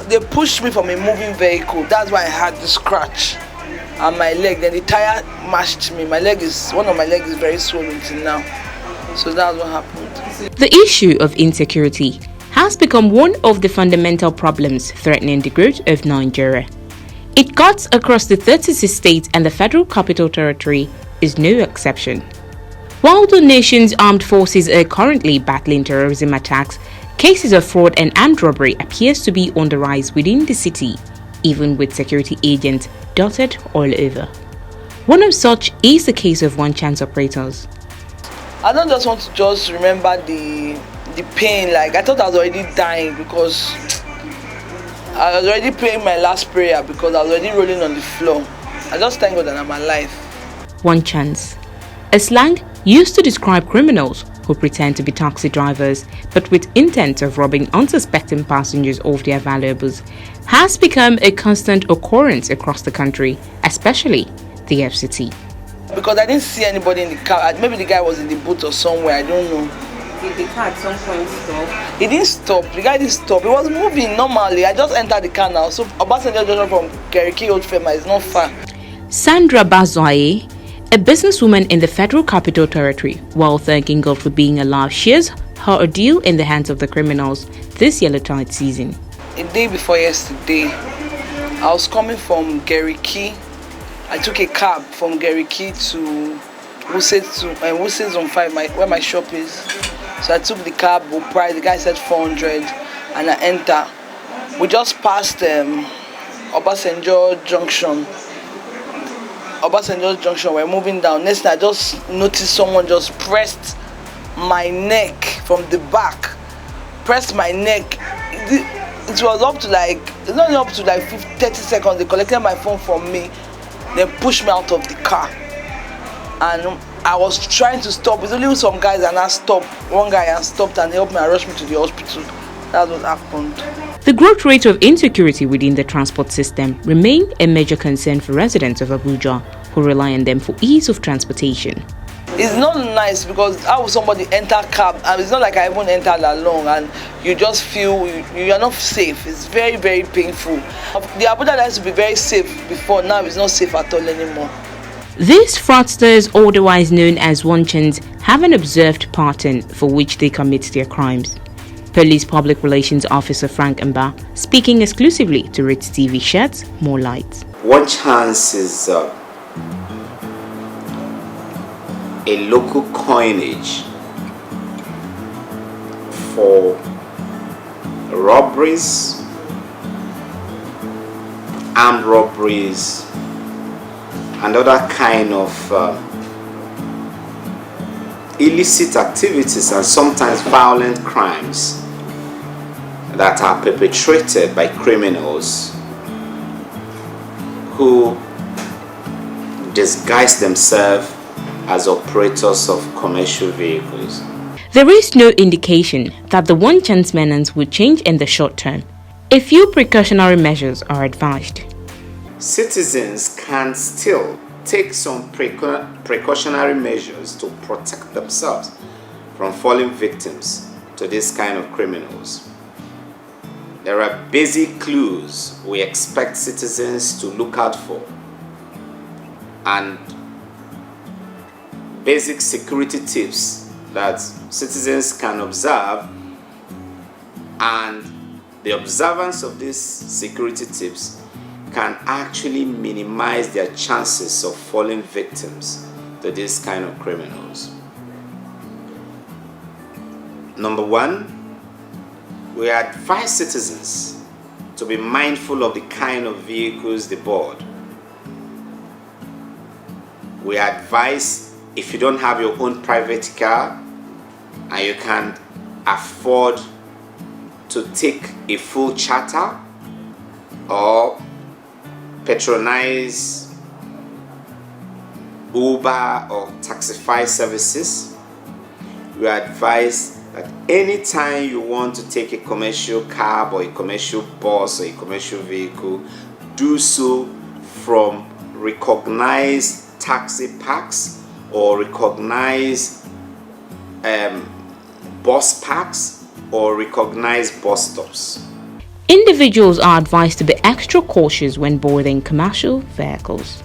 They pushed me from a moving vehicle. That's why I had the scratch on my leg. Then the tire mashed me. One of my legs is very swollen till now. So that's what happened. The issue of insecurity has become one of the fundamental problems threatening the growth of Nigeria. It cuts across the 36 states, and the Federal Capital Territory is no exception. While the nation's armed forces are currently battling terrorism attacks, cases of fraud and armed robbery appears to be on the rise within the city, even with security agents dotted all over. One of such is the case of one chance operators. I don't just want to remember the pain. Like, I thought I was already dying because I was already praying my last prayer because I was already rolling on the floor. I just thank God that I'm alive. One chance, a slang used to describe criminals who pretend to be taxi drivers but with intent of robbing unsuspecting passengers of their valuables, has become a constant occurrence across the country, especially the FCT. Because I didn't see anybody in the car. Maybe the guy was in the boot or somewhere, I don't know. Did the car at some point stop? He didn't stop. The guy didn't stop. He was moving normally. I just entered the car now. So Obasanjo Junction from Gariki Old Fema is not far. Sandra Bazoye, a businesswoman in the Federal Capital Territory, while thanking God for being alive, shares her ordeal in the hands of the criminals this yellow tide season. A day before yesterday, I was coming from Gariki. I took a cab from Gariki to Wuse Zone 5, where my shop is. So I took the cab, price. The guy said 400, and I enter. We just passed Obasanjo Junction. We're moving down. Next thing I just noticed someone just pressed my neck from the back. Pressed my neck. It was up to it's not up to 30 seconds. They collected my phone from me, then pushed me out of the car. And I was trying to stop. It's only some guys and I stopped. One guy and stopped and helped me and rushed me to the hospital. That's what happened. The growth rate of insecurity within the transport system remains a major concern for residents of Abuja who rely on them for ease of transportation. It's not nice because how will somebody enter cab, and it's not like I even entered alone and you just feel you are not safe. It's very, very painful. The Abuja that used to be very safe before, now it's not safe at all anymore. These fraudsters, otherwise known as one-chans, have an observed pattern for which they commit their crimes. Police Public Relations Officer Frank Mba, speaking exclusively to Rich TV, sheds more light. One chance is a local coinage for robberies, armed robberies, and other kind of illicit activities and sometimes violent crimes that are perpetrated by criminals who disguise themselves as operators of commercial vehicles. There is no indication that the one-chance menace will change in the short term. A few precautionary measures are advised. Citizens can still take some precautionary measures to protect themselves from falling victims to this kind of criminals. There are basic clues we expect citizens to look out for, and basic security tips that citizens can observe, and the observance of these security tips can actually minimize their chances of falling victims to this kind of criminals. Number one, we advise citizens to be mindful of the kind of vehicles they board. We advise, if you don't have your own private car and you can afford to take a full charter or patronize Uber or Taxify services, we advise that anytime you want to take a commercial cab or a commercial bus or a commercial vehicle, do so from recognized taxi parks or recognized bus parks or recognized bus stops. Individuals are advised to be extra cautious when boarding commercial vehicles.